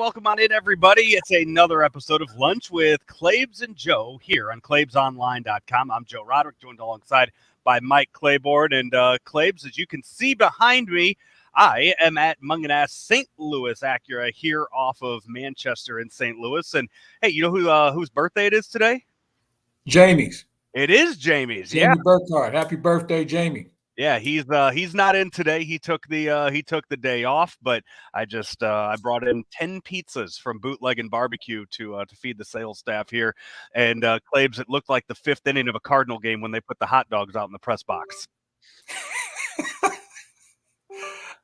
welcome on in, everybody. It's another episode of Lunch with Claibs and Joe here on ClaibsOnline.com. I'm Joe Roderick, joined alongside by Mike Claiborne. And Claibs, as you can see behind me, I am at Munganass St. Louis Acura here off of Manchester in St. Louis. And, hey, you know whose birthday it is today? Jamie's. It is Jamie's, Jamie Burkhardt. Happy birthday, Jamie. Yeah, he's not in today. He took the day off, but I brought in 10 pizzas from Bootleg and Barbecue to feed the sales staff here. And Claibs, it looked like the fifth inning of a Cardinal game when they put the hot dogs out in the press box.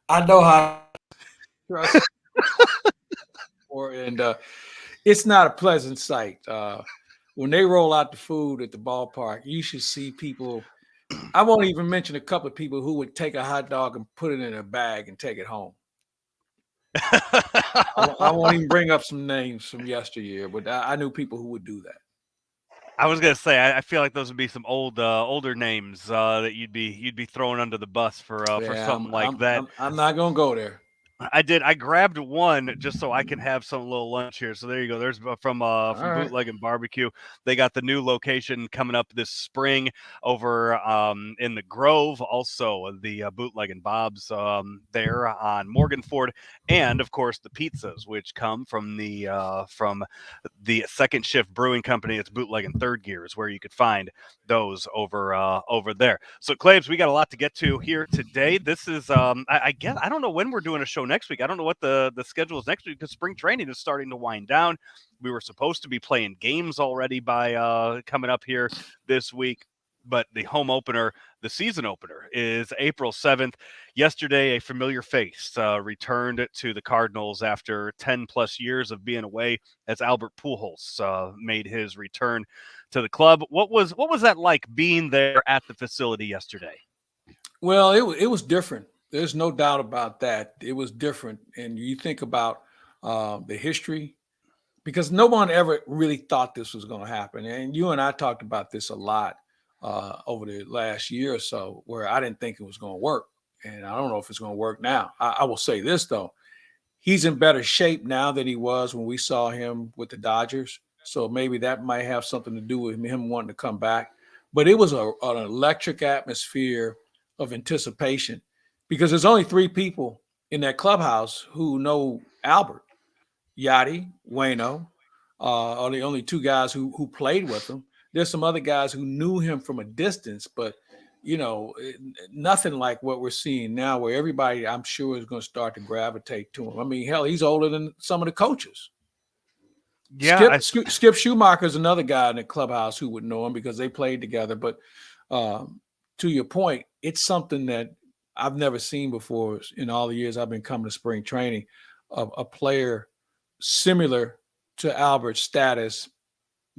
I know how. And it's not a pleasant sight. When they roll out the food at the ballpark, you should see people. I won't even mention a couple of people who would take a hot dog and put it in a bag and take it home. I won't even bring up some names from yesteryear, but I knew people who would do that. I was gonna say I feel like those would be some older names that you'd be throwing under the bus for something like that. I'm not gonna go there. I grabbed one just so I can have some little lunch here. So there you go. There's from Bootleg and Barbecue. They got the new location coming up this spring over in the Grove. Also the Bootleg and Bob's there on Morgan Ford, and of course the pizzas, which come from the Second Shift Brewing Company. It's Bootleg and Third Gear is where you could find those over there. So Claibs, we got a lot to get to here today. This is I guess I don't know when we're doing a show next week. I don't know what the schedule is next week because spring training is starting to wind down. We were supposed to be playing games already by coming up here this week, but the home opener, the season opener, is April 7th. Yesterday, a familiar face returned to the Cardinals after 10 plus years of being away as Albert Pujols made his return to the club. What was that like being there at the facility yesterday? Well, it was different. There's no doubt about that. It was different. And you think about the history, because no one ever really thought this was going to happen. And you and I talked about this a lot over the last year or so, where I didn't think it was going to work. And I don't know if it's going to work now. I will say this, though. He's in better shape now than he was when we saw him with the Dodgers. So maybe that might have something to do with him wanting to come back. But it was an electric atmosphere of anticipation, because there's only three people in that clubhouse who know Albert. Yachty, Waino are the only two guys who played with him. There's some other guys who knew him from a distance, but, nothing like what we're seeing now, where everybody, I'm sure, is going to start to gravitate to him. I mean, hell, he's older than some of the coaches. Yeah, Skip Schumacher is another guy in the clubhouse who would know him because they played together. But to your point, it's something that I've never seen before in all the years I've been coming to spring training. A player similar to Albert's status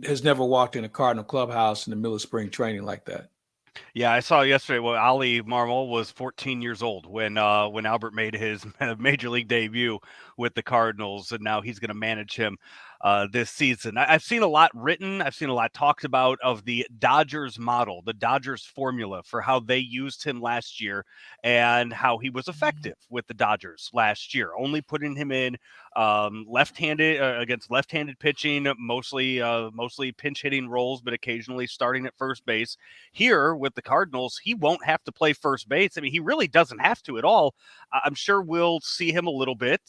has never walked in a Cardinal clubhouse in the middle of spring training like that. Yeah, I saw yesterday. Well, Ali Marmol was 14 years old when Albert made his major league debut with the Cardinals, and now he's going to manage him this season. I've seen a lot written. I've seen a lot talked about of the Dodgers model, the Dodgers formula for how they used him last year and how he was effective with the Dodgers last year, only putting him in left-handed against left-handed pitching, mostly pinch hitting roles, but occasionally starting at first base. Here with the Cardinals, he won't have to play first base. I mean, he really doesn't have to at all. I'm sure we'll see him a little bit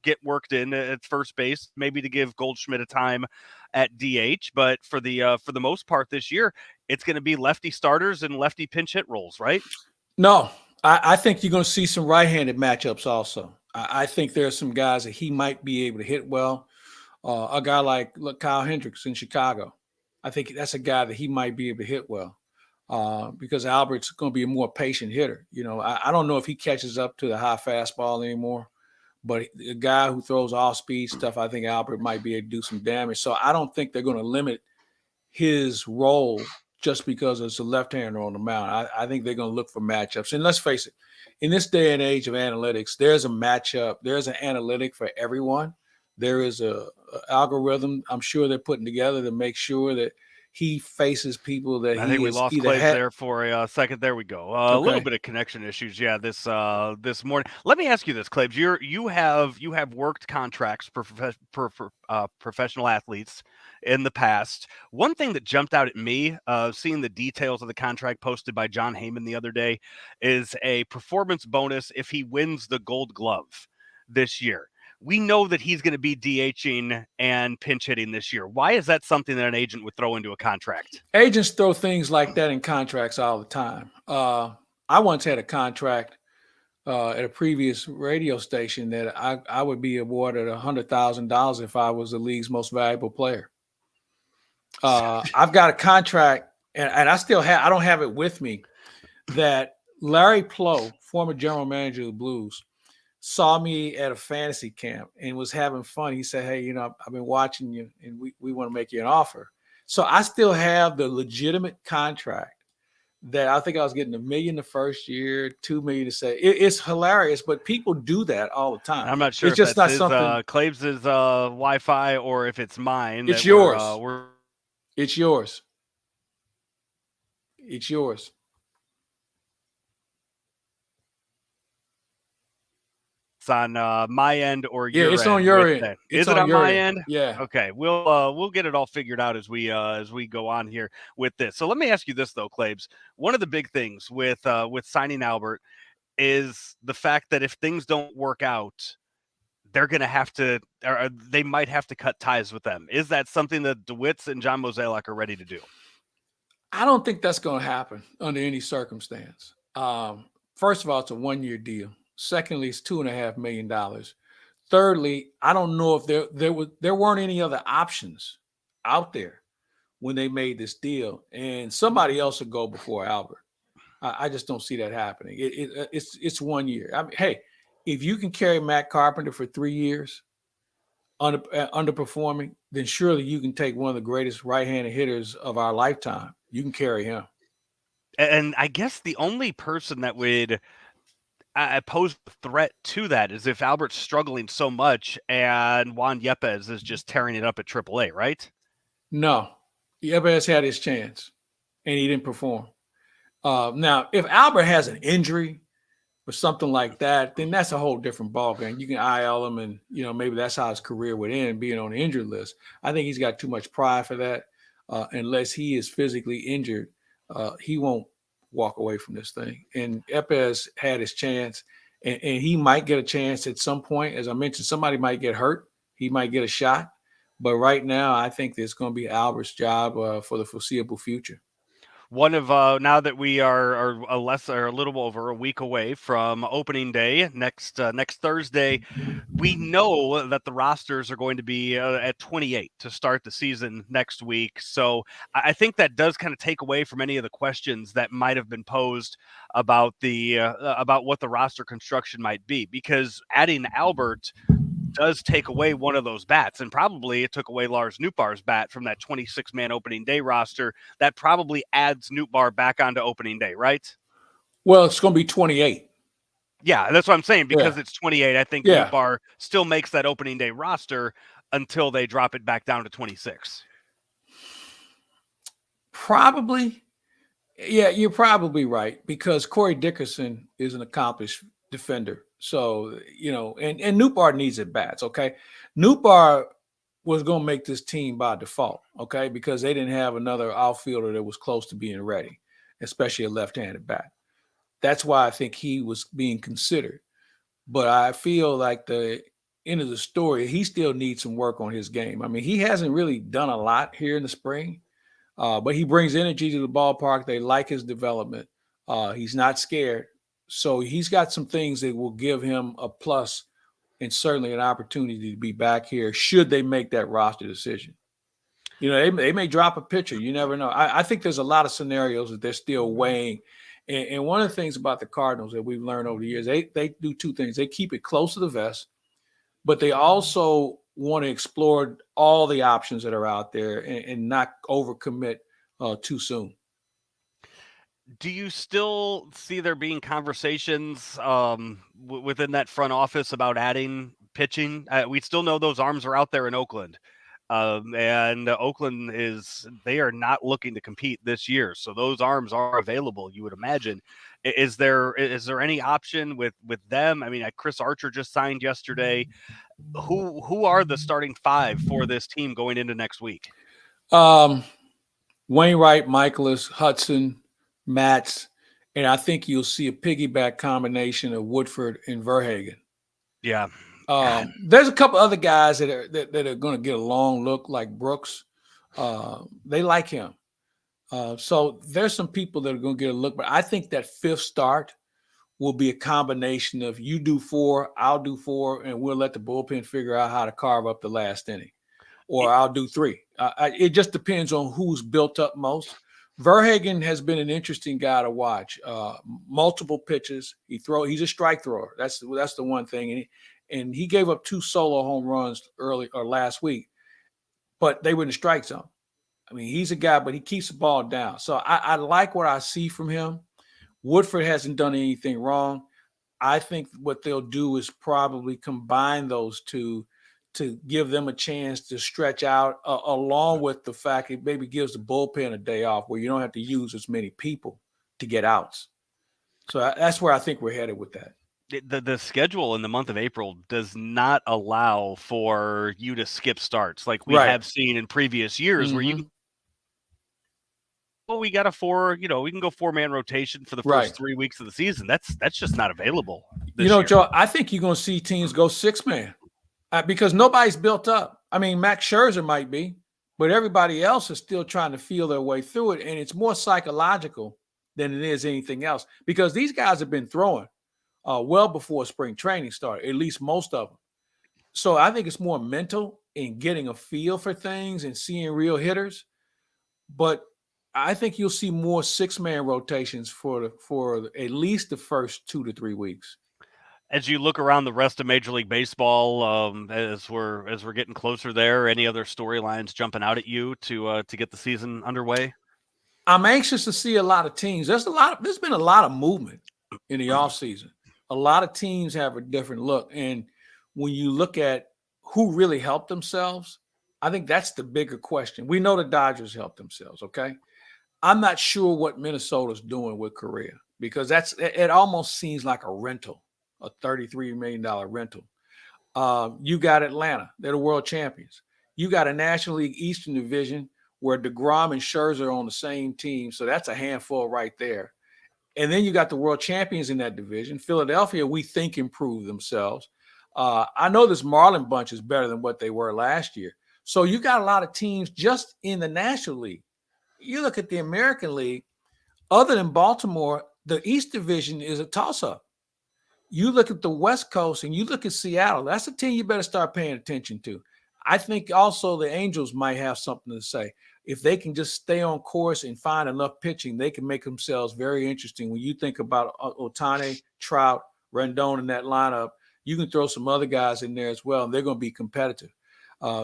get worked in at first base, maybe to give Goldschmidt a time at DH. But for the most part this year, it's going to be lefty starters and lefty pinch hit roles, right? No, I think you're going to see some right-handed matchups also. I think there are some guys that he might be able to hit well. A guy like Kyle Hendricks in Chicago, I think that's a guy that he might be able to hit well because Albert's going to be a more patient hitter. I don't know if he catches up to the high fastball anymore. But a guy who throws off-speed stuff, I think Albert might be able to do some damage. So I don't think they're going to limit his role just because it's a left-hander on the mound. I think they're going to look for matchups. And let's face it, in this day and age of analytics, there's a matchup. There's an analytic for everyone. There is a algorithm I'm sure they're putting together to make sure that he faces people that I think he we is lost either Claibs had. there for a second. There we go. A little Okay. bit of connection issues. Yeah, this morning. Let me ask you this, Claibs. You have worked contracts for professional athletes in the past. One thing that jumped out at me, seeing the details of the contract posted by John Heyman the other day, is a performance bonus if he wins the Gold Glove this year. We know that he's going to be DHing and pinch hitting this year. Why is that something that an agent would throw into a contract? Agents throw things like that in contracts all the time. I once had a contract at a previous radio station that I would be awarded $100,000 if I was the league's most valuable player. I've got a contract, and I don't have it with me, that Larry Plow, former general manager of the Blues, saw me at a fantasy camp and was having fun. He said, "Hey, I've been watching you, and we want to make you an offer." So I still have the legitimate contract that I think I was getting $1 million the first year, $2 million to say. It's hilarious, but people do that all the time. I'm not sure It's if just that's not his something. Claibs' Wi-Fi or if it's mine It's that yours. we're It's yours. It's yours. on my end or Yeah, your it's on end your with end. that. It's Is it on on your my end. end? Yeah. Okay, we'll get it all figured out as we go on here with this. So let me ask you this though, Claibs. One of the big things with signing Albert is the fact that if things don't work out, they're going to have to, or they might have to cut ties with them. Is that something that DeWitts and John Mozeliak are ready to do? I don't think that's going to happen under any circumstance. First of all, it's a 1-year deal. Secondly, it's $2.5 million. Thirdly, I don't know if there weren't any other options out there when they made this deal, and somebody else would go before Albert. I just don't see that happening. It's 1 year. I mean, hey, if you can carry Matt Carpenter for 3 years underperforming, then surely you can take one of the greatest right-handed hitters of our lifetime. You can carry him. And I guess the only person that would pose a threat to that is if Albert's struggling so much and Juan Yepes is just tearing it up at AAA, right? No, Yepes had his chance, and he didn't perform. Now, if Albert has an injury or something like that, then that's a whole different ballgame. You can IL him, and maybe that's how his career would end, being on the injured list. I think he's got too much pride for that. Unless he is physically injured, he won't walk away from this thing. And Yepes had his chance, and he might get a chance at some point. As I mentioned, somebody might get hurt. He might get a shot. But right now, I think it's going to be Albert's job for the foreseeable future. One of now that we are a little over a week away from opening day next Thursday, we know that the rosters are going to be at 28 to start the season next week. So I think that does kind of take away from any of the questions that might have been posed about about what the roster construction might be, because adding Albert does take away one of those bats, and probably it took away Lars Nootbaar's bat from that 26-man opening day roster. That probably adds Nootbaar back onto opening day, right? Well, it's going to be 28. Yeah, that's what I'm saying. Because Yeah. it's 28, I think Yeah. Nootbaar still makes that opening day roster until they drop it back down to 26. Probably. Yeah, you're probably right, because Corey Dickerson is an accomplished defender. So, and Nootbaar needs at bats, okay? Nootbaar was going to make this team by default, okay, because they didn't have another outfielder that was close to being ready, especially a left-handed bat. That's why I think he was being considered. But I feel like the end of the story, he still needs some work on his game. I mean, he hasn't really done a lot here in the spring. But he brings energy to the ballpark. They like his development. He's not scared. So he's got some things that will give him a plus and certainly an opportunity to be back here should they make that roster decision. They may drop a pitcher. You never know. I think there's a lot of scenarios that they're still weighing. And one of the things about the Cardinals that we've learned over the years, they do two things. They keep it close to the vest, but they also want to explore all the options that are out there and not overcommit too soon. Do you still see there being conversations within that front office about adding pitching? We still know those arms are out there in Oakland. And Oakland they are not looking to compete this year. So those arms are available, you would imagine. Is there any option with them? I mean, Chris Archer just signed yesterday. Who are the starting five for this team going into next week? Wainwright, Michaelis, Hudson, Matz, and I think you'll see a piggyback combination of Woodford and Verhagen. Yeah. There's a couple other guys that are going to get a long look, like Brooks. They like him. So there's some people that are going to get a look, but I think that fifth start will be a combination of you do 4, I'll do 4, and we'll let the bullpen figure out how to carve up the last inning. Or I'll do 3. It just depends on who's built up most. Verhagen has been an interesting guy to watch. Multiple pitches. He's a strike thrower. That's the one thing. And he gave up 2 solo home runs last week, but they were in the strike zone. I mean, he's a guy, but he keeps the ball down. So I like what I see from him. Woodford hasn't done anything wrong. I think what they'll do is probably combine those two to give them a chance to stretch out, along with the fact it maybe gives the bullpen a day off where you don't have to use as many people to get outs. So that's where I think we're headed with that. The schedule in the month of April does not allow for you to skip starts like we have seen in previous years, where you can, we got we can go 4-man rotation for the first 3 weeks of the season. That's just not available this year. Joe, I think you're going to see teams go 6-man because nobody's built up. I mean, Max Scherzer might be, but everybody else is still trying to feel their way through it, and it's more psychological than it is anything else because these guys have been throwing well before spring training started, at least most of them. So I think it's more mental in getting a feel for things and seeing real hitters. But I think you'll see more 6-man rotations for at least the first 2 to 3 weeks. As you look around the rest of Major League Baseball, as we're getting closer there, any other storylines jumping out at you to get the season underway? I'm anxious to see a lot of teams. There's been a lot of movement in the offseason. A lot of teams have a different look. And when you look at who really helped themselves, I think that's the bigger question. We know the Dodgers helped themselves, okay? I'm not sure what Minnesota's doing with Correa because it almost seems like a rental, a $33 million rental. You got Atlanta. They're the world champions. You got a National League Eastern Division where DeGrom and Scherzer are on the same team. So that's a handful right there. And then you got the world champions in that division. Philadelphia, we think, improved themselves. I know this Marlin bunch is better than what they were last year. So you got a lot of teams just in the National League. You look at the American League, other than Baltimore, the East Division is a toss-up. You look at the West Coast and you look at Seattle, that's a team you better start paying attention to. I think also the Angels might have something to say. If they can just stay on course and find enough pitching, they can make themselves very interesting. When you think about Ohtani, Trout, Rendon in that lineup, you can throw some other guys in there as well, and they're going to be competitive.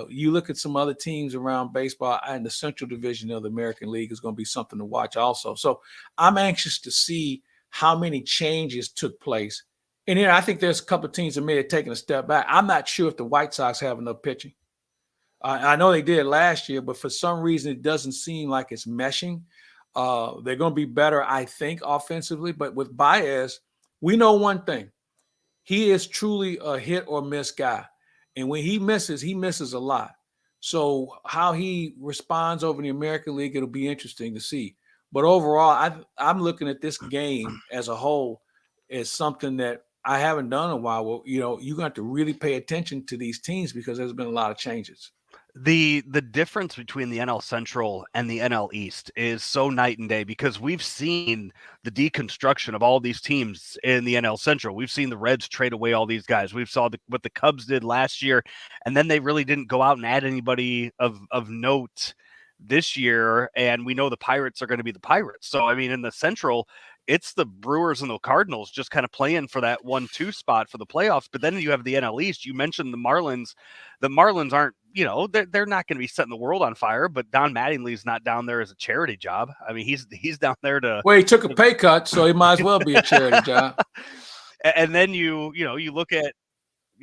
You look at some other teams around baseball, and the Central Division of the American League is going to be something to watch also. So I'm anxious to see how many changes took place. And then I think there's a couple of teams that may have taken a step back. I'm not sure if the White Sox have enough pitching. I know they did last year, but for some reason it doesn't seem like it's meshing. They're going to be better, I think, offensively. But with Baez, we know one thing. He is truly a hit or miss guy. And when he misses a lot. So how he responds over in the American League, it'll be interesting to see. But overall, I'm looking at this game as a whole as something that I haven't done in a while. Well, you're going to have to really pay attention to these teams because there's been a lot of changes. The difference between the NL Central and the NL East is so night and day because we've seen the deconstruction of all these teams in the NL Central. We've seen the Reds trade away all these guys. We've saw what the Cubs did last year, and then they really didn't go out and add anybody of note this year, and we know the Pirates are going to be the Pirates. So, I mean, in the Central, it's the Brewers and the Cardinals just kind of playing for that 1-2 spot for the playoffs. But then you have the NL East. You mentioned the Marlins. The Marlins aren't, they're not going to be setting the world on fire, but Don Mattingly's not down there as a charity job. I mean, he's down there to. Well, he took a pay cut, so he might as well be a charity job. And then you look at,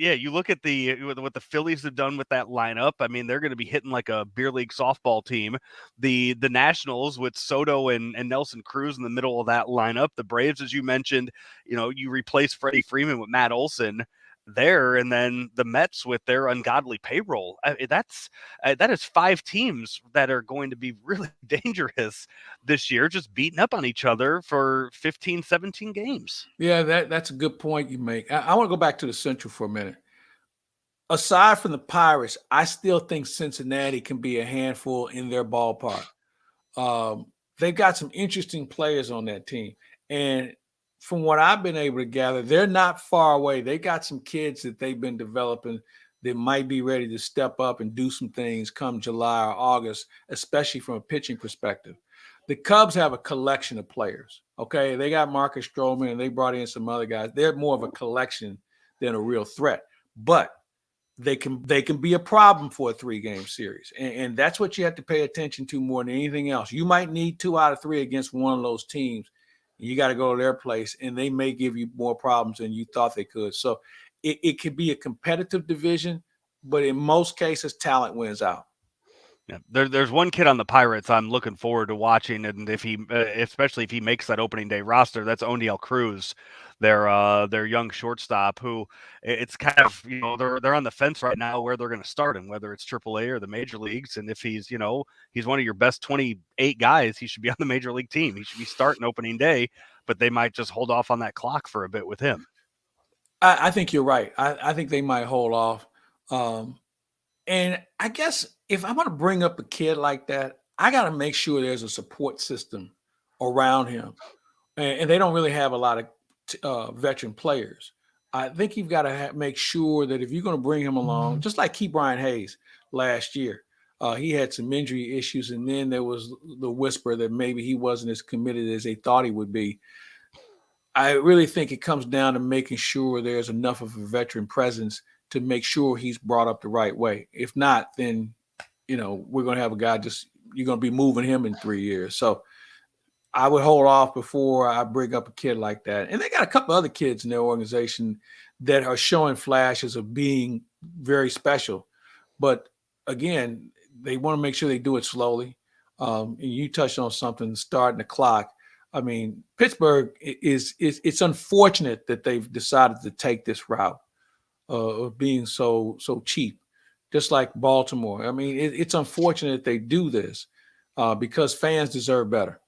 yeah, you look at what the Phillies have done with that lineup. I mean, they're going to be hitting like a beer league softball team. The Nationals with Soto and Nelson Cruz in the middle of that lineup. The Braves, as you mentioned, you replace Freddie Freeman with Matt Olson there, and then the Mets with their ungodly payroll. That is 5 teams that are going to be really dangerous this year, just beating up on each other for 15, 17 games. Yeah, that's a good point you make. I want to go back to the Central for a minute. Aside from the Pirates, I still think Cincinnati can be a handful in their ballpark. They've got some interesting players on that team. And from what I've been able to gather, they're not far away. They got some kids that they've been developing that might be ready to step up and do some things come July or August, especially from a pitching perspective. The Cubs have a collection of players. Okay. They got Marcus Stroman and they brought in some other guys. They're more of a collection than a real threat. But they can be a problem for a 3-game series. And that's what you have to pay attention to more than anything else. You might need 2 out of 3 against one of those teams. You got to go to their place, and they may give you more problems than you thought they could. So it could be a competitive division, but in most cases, talent wins out. Yeah, there's one kid on the Pirates I'm looking forward to watching, and especially if he makes that opening day roster, that's O'Neal Cruz, their young shortstop. Who it's kind of they're on the fence right now where they're going to start him, whether it's AAA or the major leagues. And if he's one of your best 28 guys, he should be on the major league team. He should be starting opening day, but they might just hold off on that clock for a bit with him. I think you're right. I think they might hold off. And I guess if I'm going to bring up a kid like that, I got to make sure there's a support system around him. And they don't really have a lot of veteran players. I think you've got to make sure that if you're going to bring him along, just like Key Brian Hayes last year, he had some injury issues. And then there was the whisper that maybe he wasn't as committed as they thought he would be. I really think it comes down to making sure there's enough of a veteran presence to make sure he's brought up the right way. If not, then, we're going to have a guy you're going to be moving him in 3 years. So I would hold off before I bring up a kid like that. And they got a couple other kids in their organization that are showing flashes of being very special. But again, they want to make sure they do it slowly. And you touched on something, starting the clock. I mean, Pittsburgh it's unfortunate that they've decided to take this route of being so cheap, just like Baltimore. I mean, it's unfortunate they do this because fans deserve better.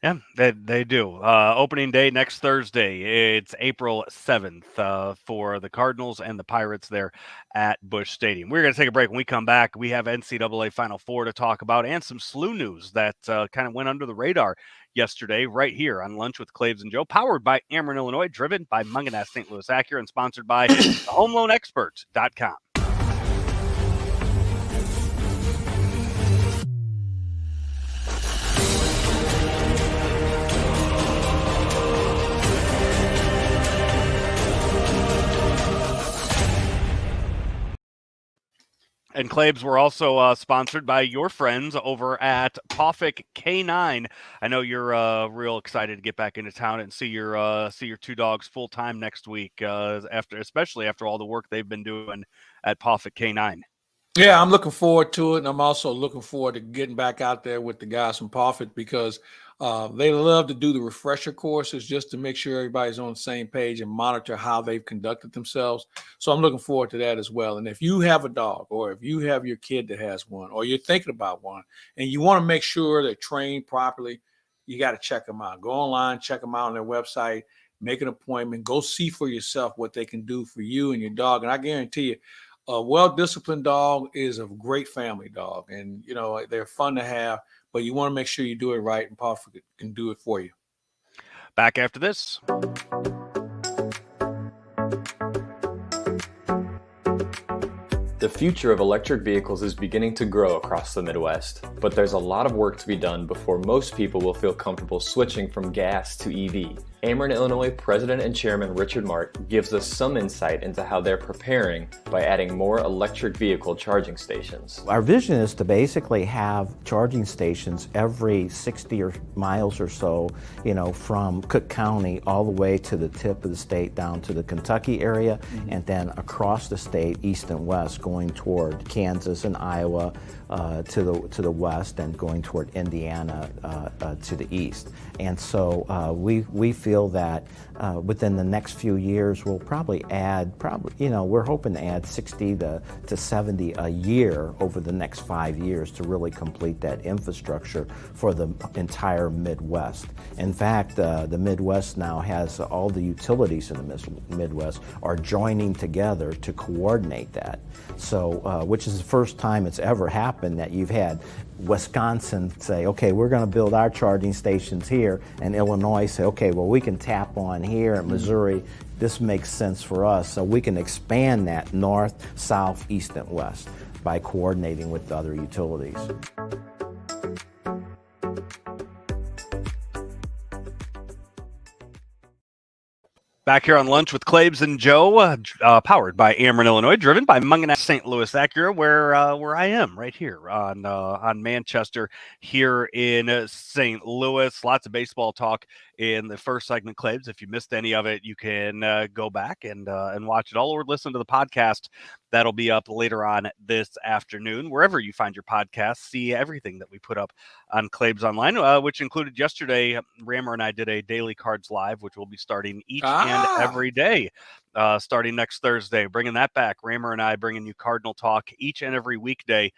Yeah, they do. Opening day next Thursday. It's April 7th for the Cardinals and the Pirates there at Busch Stadium. We're going to take a break. When we come back, we have NCAA Final Four to talk about and some SLU news that kind of went under the radar yesterday right here on Lunch with Claibs and Joe, powered by Ameren, Illinois, driven by Munganess St. Louis Acura, and sponsored by thehomeloanexpert.com. And Claibs, we're also sponsored by your friends over at Pawfik K9. I know you're real excited to get back into town and see your 2 dogs full time next week, especially after all the work they've been doing at Pawfik K9. Yeah, I'm looking forward to it, and I'm also looking forward to getting back out there with the guys from Pawfik because they love to do the refresher courses just to make sure everybody's on the same page and monitor how they've conducted themselves. So I'm looking forward to that as well. And if you have a dog, or if you have your kid that has one, or you're thinking about one, and you want to make sure they're trained properly, you got to check them out. Go online, check them out on their website, make an appointment, go see for yourself what they can do for you and your dog. And I guarantee you, a well-disciplined dog is a great family dog, and they're fun to have, but you want to make sure you do it right, and Pawfik can do it for you. Back after this. The future of electric vehicles is beginning to grow across the Midwest, but there's a lot of work to be done before most people will feel comfortable switching from gas to EV. Ameren, Illinois President and Chairman Richard Mark gives us some insight into how they're preparing by adding more electric vehicle charging stations. Our vision is to basically have charging stations every 60 miles or so, from Cook County all the way to the tip of the state down to the Kentucky area, and then across the state, east and west, going toward Kansas and Iowa to the west, and going toward Indiana to the east. And so we feel that within the next few years we'll probably add, we're hoping to add 60 to 70 a year over the next 5 years to really complete that infrastructure for the entire Midwest. In fact, the Midwest now has all the utilities in the Midwest are joining together to coordinate that. So, which is the first time it's ever happened that you've had Wisconsin say, okay, we're going to build our charging stations here, and Illinois say, okay, well, we can tap on here, and Missouri, this makes sense for us. So we can expand that north, south, east, and west by coordinating with the other utilities. Back here on Lunch with Claibs and Joe, powered by Ameren, Illinois, driven by Munganach St. Louis Acura, where I am right here on Manchester here in St. Louis. Lots of baseball talk in the first segment, Claibs. If you missed any of it, you can go back and watch it all, or listen to the podcast. That'll be up later on this afternoon. Wherever you find your podcasts, see everything that we put up on Claibs Online, which included yesterday. Rammer and I did a Daily Cards Live, which will be starting each and every day, starting next Thursday. Bringing that back. Rammer and I bringing you Cardinal talk each and every weekday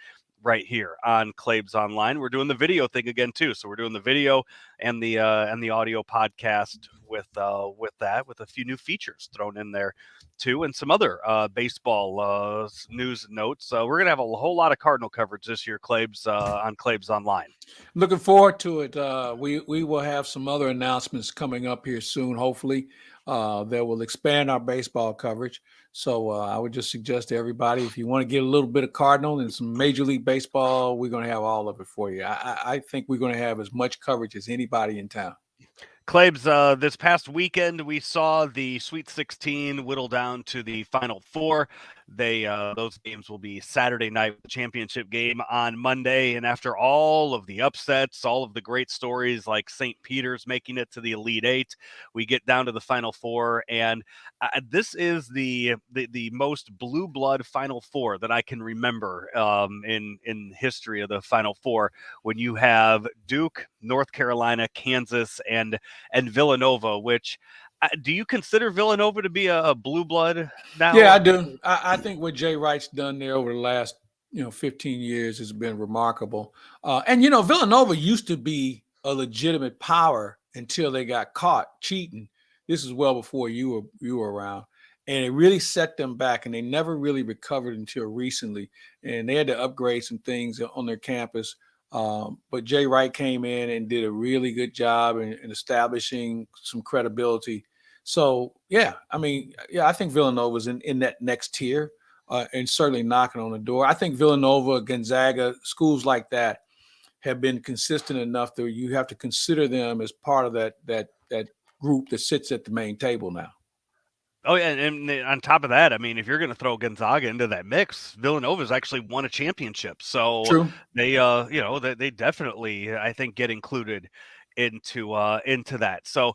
right here on Claibs Online. We're doing the video thing again too. So we're doing the video and the audio podcast with a few new features thrown in there too, and some other baseball news and notes. We're gonna have a whole lot of Cardinal coverage this year, Claibs, on Claibs Online. Looking forward to it. We will have some other announcements coming up here soon, hopefully, that will expand our baseball coverage. So I would just suggest to everybody, if you want to get a little bit of Cardinal and some Major League Baseball, we're going to have all of it for you. I think we're going to have as much coverage as anybody in town. Claibs, this past weekend, we saw the Sweet 16 whittle down to the Final Four. Those games will be Saturday night, the championship game on Monday. And after all of the upsets, all of the great stories like St. Peter's making it to the Elite Eight, we get down to the Final Four. And this is the most blue blood Final Four that I can remember in history of the Final Four, when you have Duke, North Carolina, Kansas, and Villanova, which do you consider Villanova to be a blue blood now? Yeah, I do. I think what Jay Wright's done there over the last 15 years has been remarkable. And Villanova used to be a legitimate power until they got caught cheating. This is well before you were around, and it really set them back, and they never really recovered until recently. And they had to upgrade some things on their campus. But Jay Wright came in and did a really good job in establishing some credibility. So, I think Villanova's in that next tier and certainly knocking on the door. I think Villanova, Gonzaga, schools like that have been consistent enough that you have to consider them as part of that group that sits at the main table now. Oh, yeah, and on top of that, I mean, if you're going to throw Gonzaga into that mix, Villanova's actually won a championship. So True. they definitely, I think, get included into that. So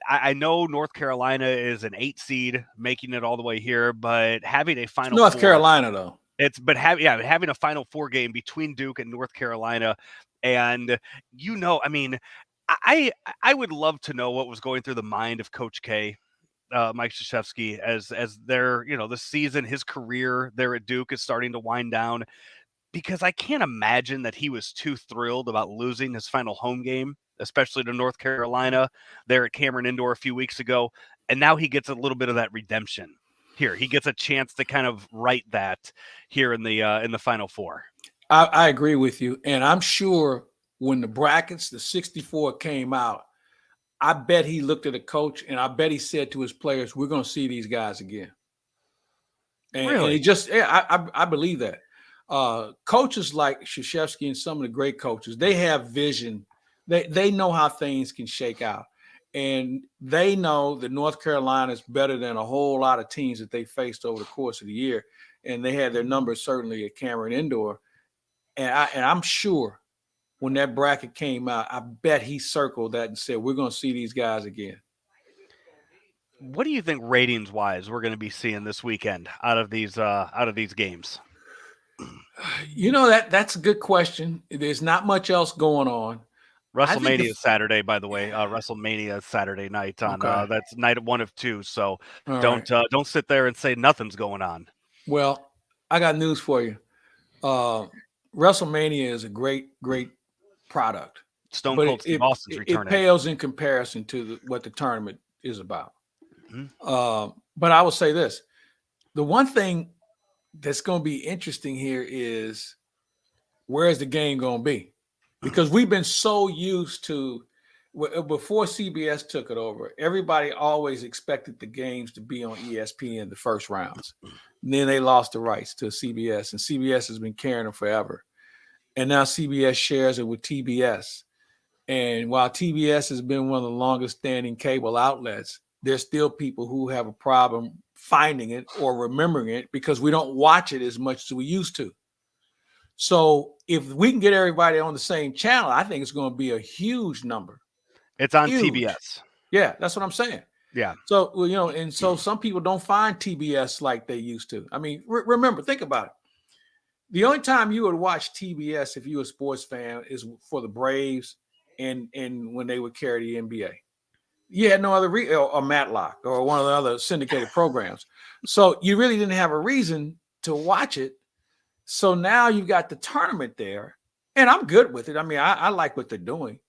I know North Carolina is an 8 seed, making it all the way here, but having a Final North Four, Carolina though. Having a Final Four game between Duke and North Carolina, and I mean, I would love to know what was going through the mind of Coach K, Mike Krzyzewski, as their this season, his career there at Duke is starting to wind down, because I can't imagine that he was too thrilled about losing his final home game, especially to North Carolina there at Cameron Indoor a few weeks ago. And now he gets a little bit of that redemption here. He gets a chance to kind of right that here in the Final Four. I agree with you. And I'm sure when the brackets, the 64 came out, I bet he looked at a coach and I bet he said to his players, we're going to see these guys again. And it just, I believe that. Coaches like Krzyzewski and some of the great coaches, they have vision. They know how things can shake out. And they know that North Carolina is better than a whole lot of teams that they faced over the course of the year. And they had their numbers certainly at Cameron Indoor. And I'm sure when that bracket came out, I bet he circled that and said, we're going to see these guys again. What do you think ratings wise we're going to be seeing this weekend out of these games? You know, that's a good question. There's not much else going on. WrestleMania is Saturday, by the way. WrestleMania is Saturday night on that's night 1 of 2. So don't sit there and say nothing's going on. Well, I got news for you. WrestleMania is a great product. Stone Cold Steve Austin's returning. It pales in comparison to what the tournament is about. Mm-hmm. But I will say this: the one thing that's going to be interesting here is where is the game going to be? Because we've been so used to, before CBS took it over, everybody always expected the games to be on ESPN the first rounds. And then they lost the rights to CBS, and CBS has been carrying them forever. And now CBS shares it with TBS. And while TBS has been one of the longest standing cable outlets, there's still people who have a problem finding it or remembering it because we don't watch it as much as we used to. So if we can get everybody on the same channel, I think it's going to be a huge number. It's on TBS. Yeah, that's what I'm saying. Yeah. So, well, you know, and so some people don't find TBS like they used to. I mean, remember, think about it. The only time you would watch TBS if you were a sports fan is for the Braves and when they would carry the NBA. You had no other or Matlock or one of the other syndicated programs. So you really didn't have a reason to watch it. So now you've got the tournament there, and I'm good with it. I mean, I like what they're doing,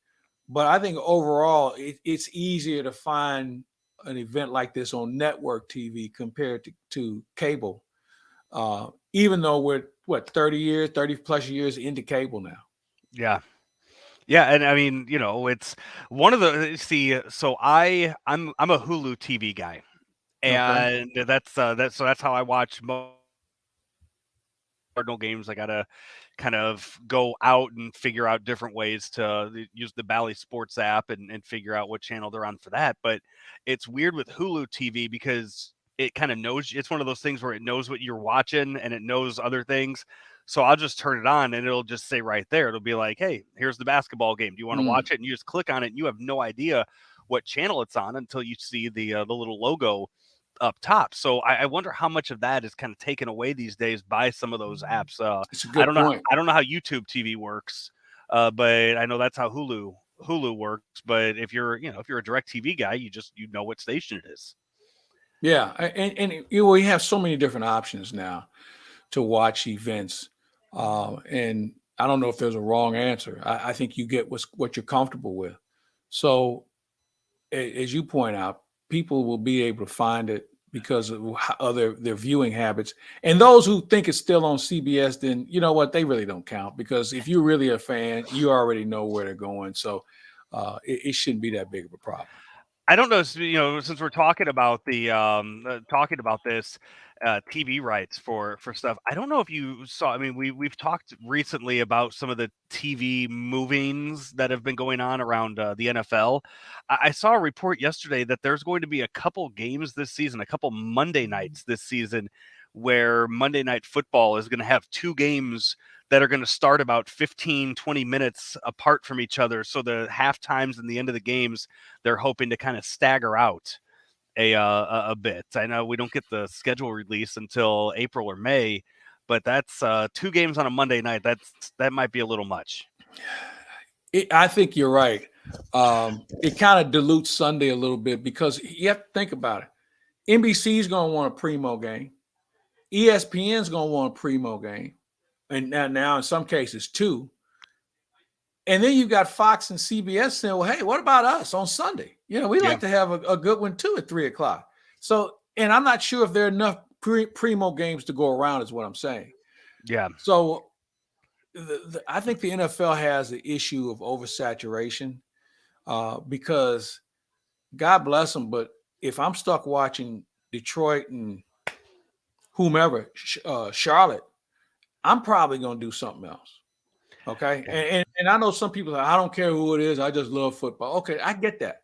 but I think overall it's easier to find an event like this on network TV compared to cable, even though we're 30 plus years into cable now. Yeah. Yeah, and I mean, you know, it's one of the so I'm a Hulu TV guy, and that's how I watch most Cardinal games. I gotta kind of go out and figure out different ways to use the Bally Sports app and figure out what channel they're on for that. But it's weird with Hulu TV because it kind of knows. It's one of those things where it knows what you're watching and it knows other things. So I'll just turn it on and it'll just say right there. It'll be like, hey, here's the basketball game. Do you want to watch it? And you just click on it and you have no idea what channel it's on until you see the little logo up top. So I wonder how much of that is kind of taken away these days by some of those apps. I don't know. I don't know how YouTube TV works, but I know that's how Hulu works. But if you're a DirecTV guy, you know what station it is. Yeah, and we have so many different options now to watch events. And I don't know if there's a wrong answer. I think you get what you're comfortable with. So as you point out, people will be able to find it because of their viewing habits. And those who think it's still on CBS, then you know what? They really don't count, because if you're really a fan, you already know where they're going. So it shouldn't be that big of a problem. I don't know, since we're talking about this TV rights for stuff. I don't know if you saw. I mean, we've talked recently about some of the TV movings that have been going on around the NFL. I saw a report yesterday that there's going to be a couple games this season, a couple Monday nights this season, where Monday Night Football is going to have two games that are going to start about 15, 20 minutes apart from each other. So the half times and the end of the games, they're hoping to kind of stagger out a bit. I know we don't get the schedule release until April or May, but that's two games on a Monday night. That might be a little much. I think you're right. It kind of dilutes Sunday a little bit, because you have to think about it. NBC is going to want a primo game. ESPN is going to want a primo game. And now in some cases two. And then you've got Fox and CBS saying, well, hey, what about us on Sunday? We like to have a good one too at 3:00. So, and I'm not sure if there are enough primo games to go around, is what I'm saying. Yeah. So I think the NFL has the issue of oversaturation, because God bless them, but if I'm stuck watching Detroit and whomever, Charlotte, I'm probably going to do something else. Okay. And I know some people say, I don't care who it is. I just love football. Okay. I get that.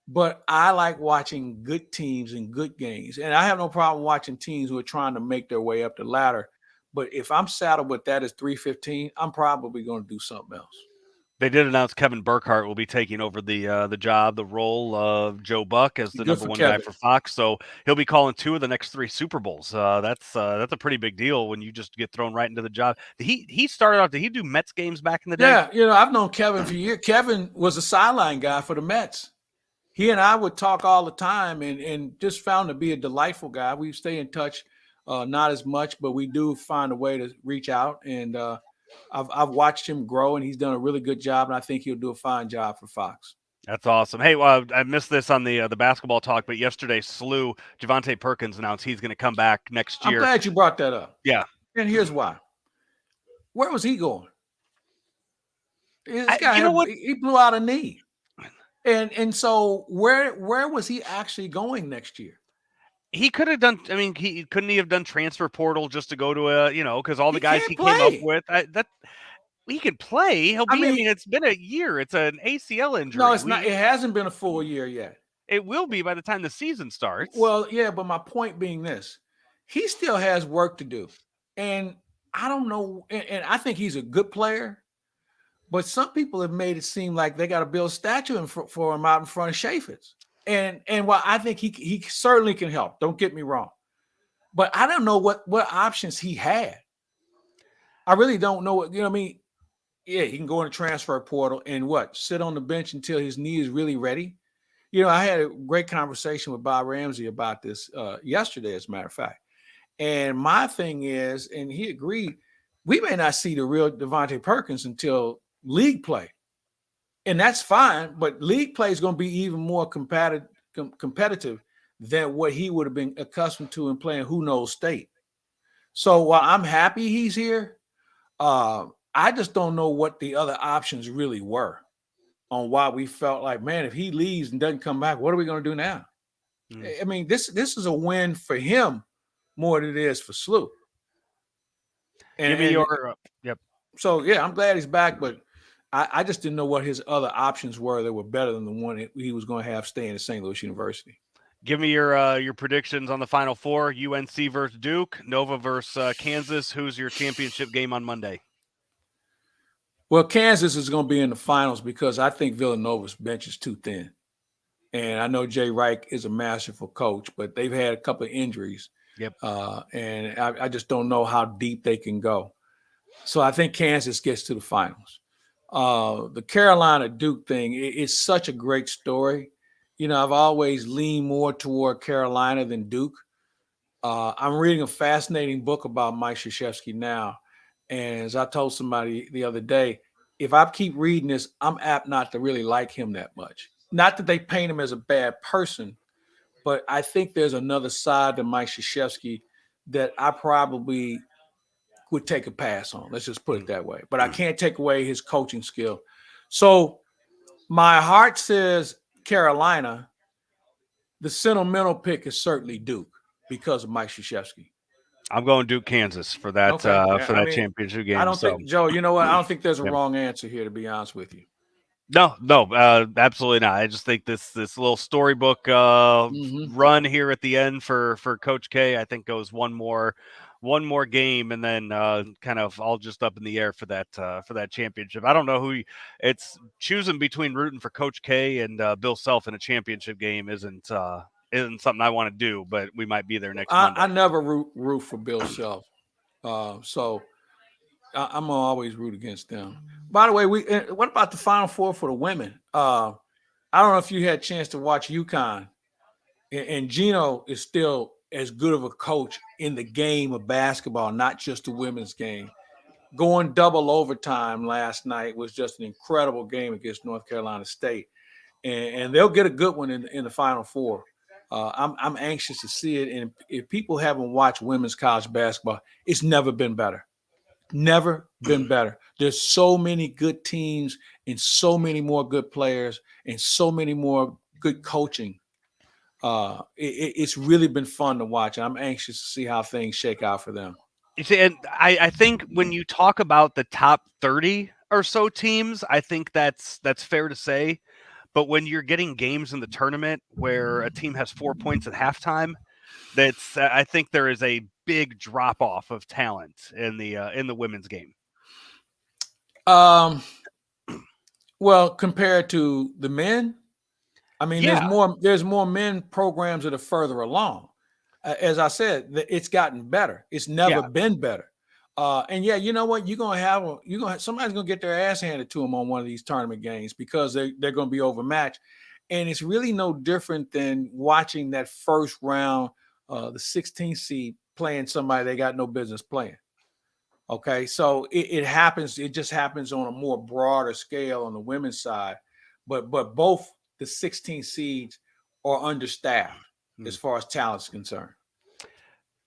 But I like watching good teams and good games. And I have no problem watching teams who are trying to make their way up the ladder. But if I'm saddled with that as 315, I'm probably going to do something else. They did announce Kevin Burkhardt will be taking over the role of Joe Buck as the number one guy for Fox. So he'll be calling 2 of the next 3 Super Bowls. That's a pretty big deal when you just get thrown right into the job. He started off. Did he do Mets games back in the day? Yeah, I've known Kevin for years. Kevin was a sideline guy for the Mets. He and I would talk all the time, and just found to be a delightful guy. We stay in touch, not as much, but we do find a way to reach out. And I've watched him grow, and he's done a really good job, and I think he'll do a fine job for Fox. That's awesome. Hey, I missed this on the basketball talk, but yesterday, Javante Perkins announced he's going to come back next year. I'm glad you brought that up. Yeah. And here's why. Where was he going? He blew out a knee. And so where was he actually going next year? He could have done. I mean, couldn't he have done transfer portal just to go to because all the guys he came up with he can play. He'll be. I mean, it's been a year. It's an ACL injury. No, it's not. It hasn't been a full year yet. It will be by the time the season starts. Well, yeah, but my point being this: he still has work to do, and I don't know. And I think he's a good player, but some people have made it seem like they got to build a statue for him out in front of Chaffetz. And while I think he certainly can help, don't get me wrong, but I don't know what options he had. I really don't know what, I mean, yeah, he can go in the transfer portal and sit on the bench until his knee is really ready. I had a great conversation with Bob Ramsey about this yesterday, as a matter of fact. And my thing is, and he agreed, we may not see the real Javante Perkins until league play. And that's fine, but league play is going to be even more competitive than what he would have been accustomed to in playing who knows state. So while I'm happy he's here, I just don't know what the other options really were on why we felt like, man, if he leaves and doesn't come back, what are we going to do now? I mean, this is a win for him more than it is for SLU. Give me your yep. So yeah, I'm glad he's back, but I just didn't know what his other options were that were better than the one he was going to have staying at St. Louis University. Give me your predictions on the Final Four: UNC versus Duke, Nova versus Kansas. Who's your championship game on Monday? Well, Kansas is going to be in the finals because I think Villanova's bench is too thin. And I know Jay Reich is a masterful coach, but they've had a couple of injuries. Yep. And I just don't know how deep they can go. So I think Kansas gets to the finals. The Carolina Duke thing is such a great story. I've always leaned more toward Carolina than Duke. I'm reading a fascinating book about Mike Krzyzewski now. And as I told somebody the other day, if I keep reading this, I'm apt not to really like him that much. Not that they paint him as a bad person, but I think there's another side to Mike Krzyzewski that I probably would take a pass on. Let's just put it that way. But I can't take away his coaching skill. So my heart says Carolina. The sentimental pick is certainly Duke because of Mike Krzyzewski. I'm going Duke, Kansas for that championship game. I don't think, Joe, you know what? I don't think there's a wrong answer here, to be honest with you. No, absolutely not. I just think this little storybook run here at the end for Coach K, I think goes one more game and then kind of all just up in the air for that championship. I don't know it's choosing between rooting for Coach K and Bill Self in a championship game isn't something I want to do, but we might be there next Monday. I never root for Bill Self, so I'm gonna always root against them. By the way, what about the Final Four for the women? I don't know if you had a chance to watch UConn, and Gino is still as good of a coach in the game of basketball, not just the women's game. Going double overtime last night was just an incredible game against North Carolina State, and they'll get a good one in the Final Four. I'm anxious to see it, and if people haven't watched women's college basketball, it's never been better. Never been better. There's so many good teams and so many more good players and so many more good coaching. It's really been fun to watch. And I'm anxious to see how things shake out for them. You see, and I think when you talk about the top 30 or so teams, I think that's fair to say. But when you're getting games in the tournament where a team has 4 points at halftime, I think there is a big drop off of talent in the women's game. Well, compared to the men, I mean, there's more men programs that are further along. As I said, it's gotten better. It's never been better. And you know what? Somebody's gonna get their ass handed to them on one of these tournament games because they're gonna be overmatched. And it's really no different than watching that first round, the 16th seed playing somebody they got no business playing. Okay, so it happens. It just happens on a more broader scale on the women's side, but both the 16 seeds are understaffed as far as talent is concerned.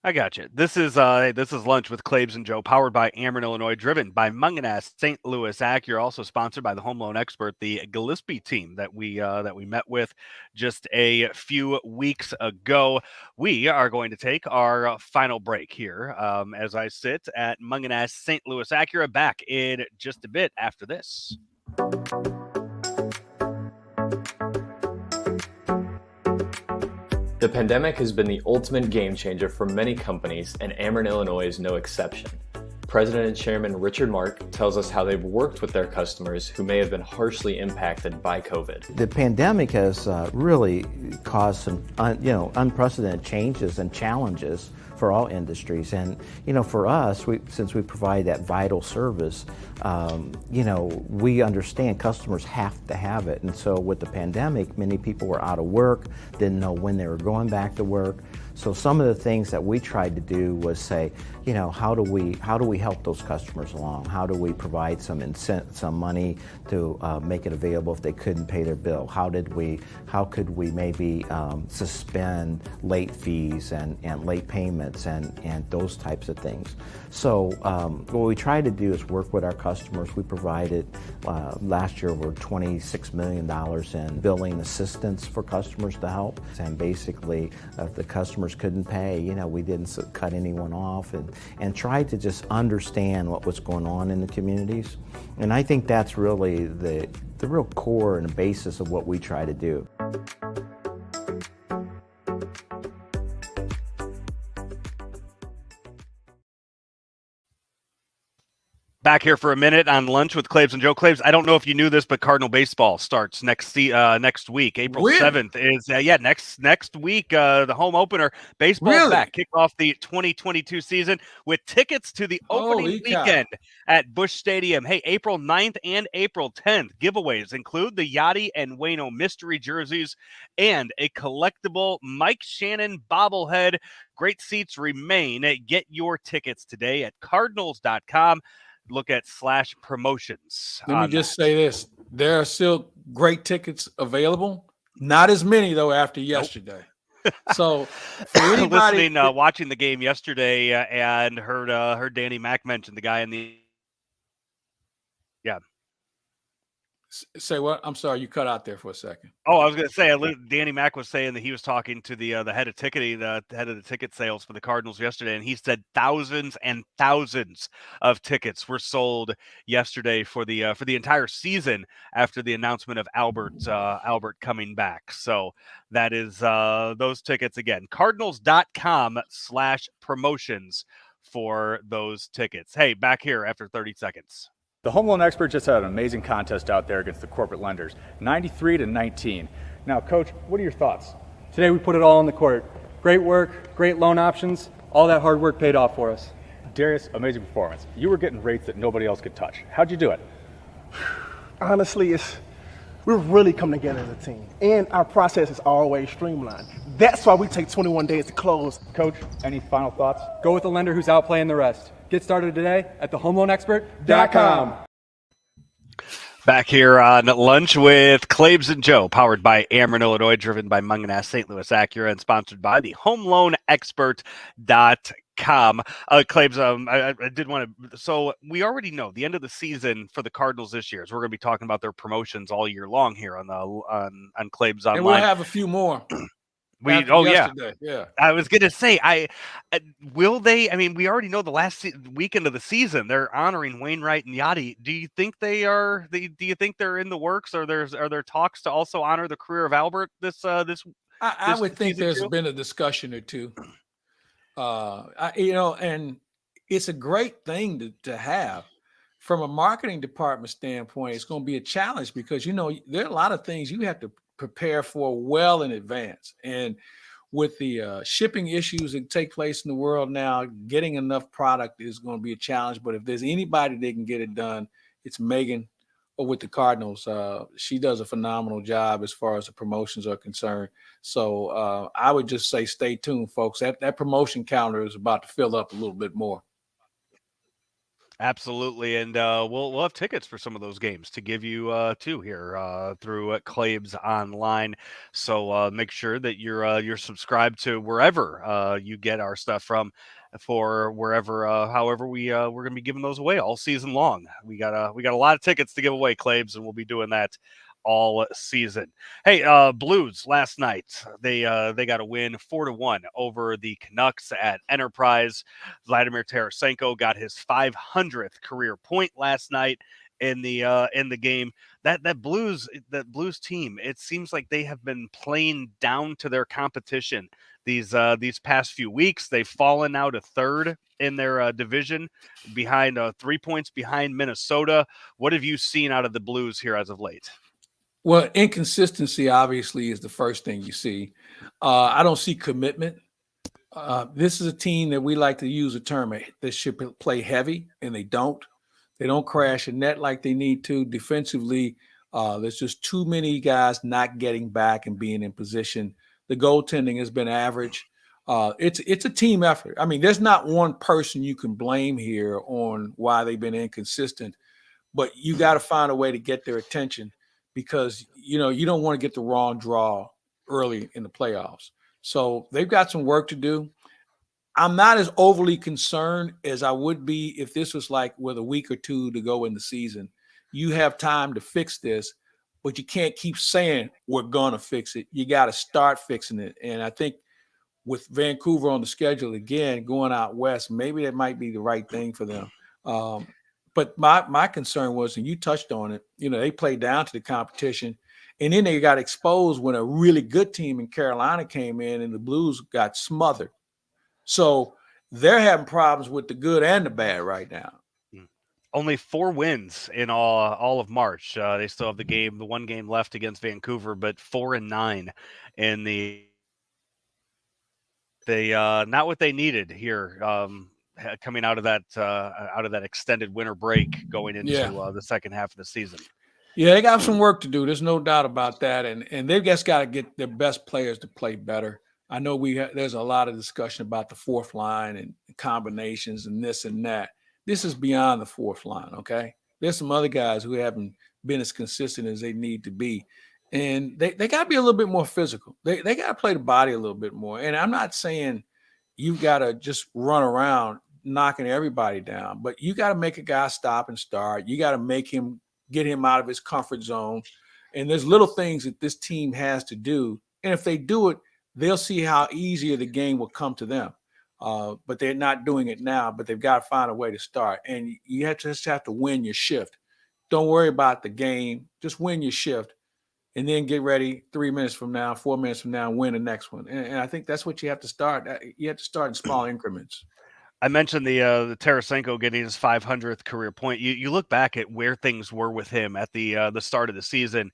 I got you. This is Lunch with Claibs and Joe, powered by Ameren, Illinois, driven by Munganess St. Louis Acura, also sponsored by the home loan expert, the Gillespie team that we met with just a few weeks ago. We are going to take our final break here as I sit at Munganess St. Louis Acura. Back in just a bit after this. The pandemic has been the ultimate game changer for many companies, and Ameren, Illinois is no exception. President and Chairman Richard Mark tells us how they've worked with their customers who may have been harshly impacted by COVID. The pandemic has really caused some unprecedented changes and challenges for all industries. And, for us, since we provide that vital service, we understand customers have to have it. And so with the pandemic, many people were out of work, didn't know when they were going back to work. So some of the things that we tried to do was say, how do we help those customers along? How do we provide some money to make it available if they couldn't pay their bill? How could we maybe suspend late fees and late payments and those types of things? So what we try to do is work with our customers. We provided last year over $26 million in billing assistance for customers to help. And basically, if the customers couldn't pay, we didn't cut anyone off and tried to just understand what was going on in the communities. And I think that's really the real core and the basis of what we try to do. Back here for a minute on Lunch with Claibs and Joe. Claibs, I don't know if you knew this, but Cardinal baseball starts next week. April 7th is next week. The home opener. Baseball back. Kick off the 2022 season with tickets to the opening weekend at Busch Stadium. Hey, April 9th and April 10th. Giveaways include the Yachty and Waino mystery jerseys and a collectible Mike Shannon bobblehead. Great seats remain. Get your tickets today at Cardinals.com. Look at /promotions. Let me just say this. There are still great tickets available. Not as many, though, after yesterday. So for anybody watching the game yesterday and heard Danny Mac mention the guy in the Say what? I'm sorry, you cut out there for a second. Oh, I was going to say, Danny Mac was saying that he was talking to the head of ticketing, the head of the ticket sales for the Cardinals yesterday, and he said thousands and thousands of tickets were sold yesterday for the entire season after the announcement of Albert coming back. So that is those tickets again. Cardinals.com/promotions for those tickets. Hey, back here after 30 seconds. The Home Loan Expert just had an amazing contest out there against the corporate lenders, 93-19. Now, Coach, what are your thoughts? Today we put it all on the court. Great work, great loan options, all that hard work paid off for us. Darius, amazing performance. You were getting rates that nobody else could touch. How'd you do it? Honestly, we're really coming together as a team, and our process is always streamlined. That's why we take 21 days to close. Coach, any final thoughts? Go with the lender who's outplaying the rest. Get started today at thehomeloanexpert.com. Back here on Lunch with Claibs and Joe, powered by Ameren, Illinois, driven by Munganess St. Louis Acura, and sponsored by the HomeLoanExpert.com. Claibs, I did want to. So we already know the end of the season for the Cardinals this year. So we're going to be talking about their promotions all year long here on Claibs Online. And we'll have a few more. yesterday. Yeah. I was gonna say, will they? I mean, we already know the last weekend of the season they're honoring Wainwright and Yachty. Do you think they are? Do you think they're in the works, or are there talks to also honor the career of Albert I would think season there's too? been a discussion or two. And it's a great thing to have. From a marketing department standpoint, it's going to be a challenge because there are a lot of things you have to prepare for well in advance. And with the shipping issues that take place in the world now, getting enough product is going to be a challenge. But if there's anybody that can get it done, it's Megan with the Cardinals. She does a phenomenal job as far as the promotions are concerned. So I would just say stay tuned, folks. That promotion counter is about to fill up a little bit more. Absolutely, and we'll have tickets for some of those games to give you too here through Claibs online. So make sure that you're subscribed to wherever you get our stuff from, for wherever however we're gonna be giving those away all season long. We got a lot of tickets to give away, Claibs, and we'll be doing that all season. Hey, Blues last night, they got a win 4-1 over the Canucks at Enterprise. Vladimir Tarasenko got his 500th career point last night in the game. That Blues team, it seems like they have been playing down to their competition these past few weeks. They've fallen now to third in their division, behind 3 points behind Minnesota. What have you seen out of the Blues here as of late? Well, inconsistency obviously is the first thing you see. I don't see commitment. This is a team that we like to use a term that should play heavy, and they don't. They don't crash a net like they need to. Defensively, there's just too many guys not getting back and being in position. The goaltending has been average. It's a team effort. I mean, there's not one person you can blame here on why they've been inconsistent, but you got to find a way to get their attention, because you don't want to get the wrong draw early in the playoffs. So they've got some work to do. I'm not as overly concerned as I would be if this was like with a week or two to go in the season. You have time to fix this, but you can't keep saying we're gonna fix it. You got to start fixing it. And I think with Vancouver on the schedule again, going out west, maybe that might be the right thing for them. But my concern was, and you touched on it, they played down to the competition, and then they got exposed when a really good team in Carolina came in and the Blues got smothered. So they're having problems with the good and the bad right now. Only 4 wins in all of March. They still have the one game left against Vancouver, but 4-9 in the. They not what they needed here. Coming out of that extended winter break, going into the second half of the season. Yeah, they got some work to do. There's no doubt about that, and they've just got to get their best players to play better. I know there's a lot of discussion about the fourth line and combinations and this and that. This is beyond the fourth line, okay? There's some other guys who haven't been as consistent as they need to be, and they got to be a little bit more physical. They got to play the body a little bit more. And I'm not saying you've got to just run around knocking everybody down, but you got to make a guy stop and start. You got to get him out of his comfort zone. And there's little things that this team has to do. And if they do it, they'll see how easier the game will come to them. But they're not doing it now, but they've got to find a way to start. And you just have to win your shift. Don't worry about the game. Just win your shift, and then get ready 3 minutes from now, 4 minutes from now, and win the next one. And I think that's what you have to start. You have to start in small increments. I mentioned the Tarasenko getting his 500th career point. You look back at where things were with him at the start of the season,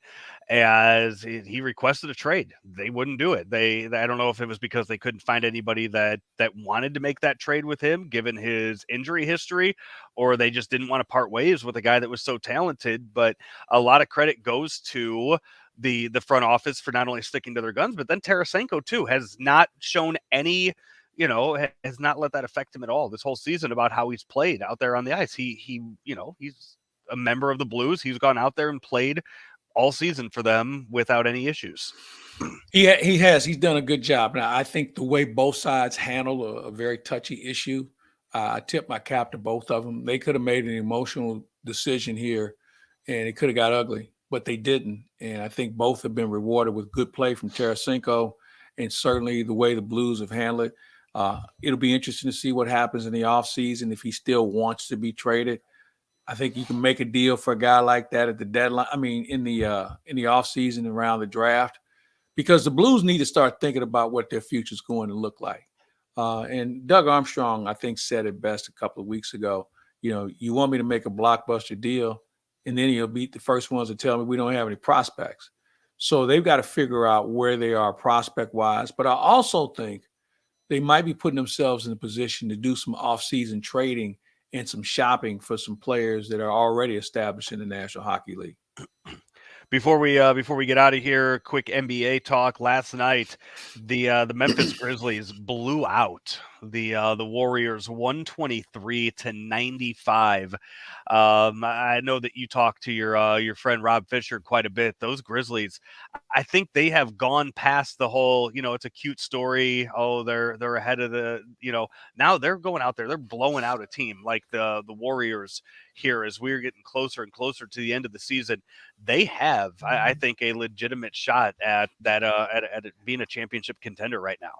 as he requested a trade. They wouldn't do it. I don't know if it was because they couldn't find anybody that wanted to make that trade with him, given his injury history, or they just didn't want to part ways with a guy that was so talented. But a lot of credit goes to the front office for not only sticking to their guns, but then Tarasenko too has not shown any. Has not let that affect him at all this whole season about how he's played out there on the ice. He's a member of the Blues. He's gone out there and played all season for them without any issues. He has. He's done a good job. Now, I think the way both sides handle a very touchy issue, I tip my cap to both of them. They could have made an emotional decision here, and it could have got ugly, but they didn't. And I think both have been rewarded with good play from Tarasenko. and certainly the way the Blues have handled it. It'll be interesting to see what happens in the offseason if he still wants to be traded. I think you can make a deal for a guy like that at the deadline. I mean, in the offseason around the draft, because the Blues need to start thinking about what their future is going to look like. And Doug Armstrong, I think, said it best a couple of weeks ago. You want me to make a blockbuster deal, and then you'll be the first ones to tell me we don't have any prospects. So they've got to figure out where they are prospect-wise. But I also think they might be putting themselves in a position to do some off-season trading and some shopping for some players that are already established in the National Hockey League. Before we get out of here, quick NBA talk. Last night, the Memphis Grizzlies blew out the Warriors 123-95. I know that you talked to your friend Rob Fisher quite a bit. Those Grizzlies, I think they have gone past the whole, it's a cute story. Oh, they're ahead of the, now they're going out there, they're blowing out a team like the Warriors here as we're getting closer and closer to the end of the season. They have, I think, a legitimate shot at that at being a championship contender right now.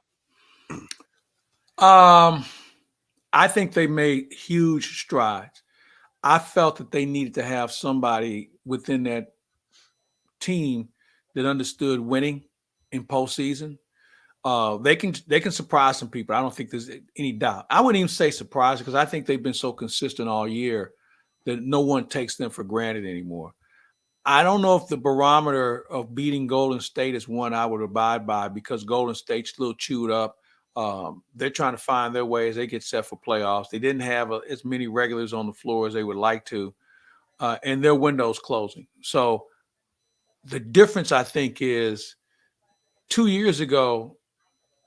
I think they made huge strides. I felt that they needed to have somebody within that team that understood winning in postseason. They can surprise some people. I don't think there's any doubt. I wouldn't even say surprise because I think they've been so consistent all year that no one takes them for granted anymore. I don't know if the barometer of beating Golden State is one I would abide by because Golden State's a little chewed up. They're trying to find their way as they get set for playoffs. They didn't have as many regulars on the floor as they would like to, and their window's closing. So the difference, I think, is 2 years ago,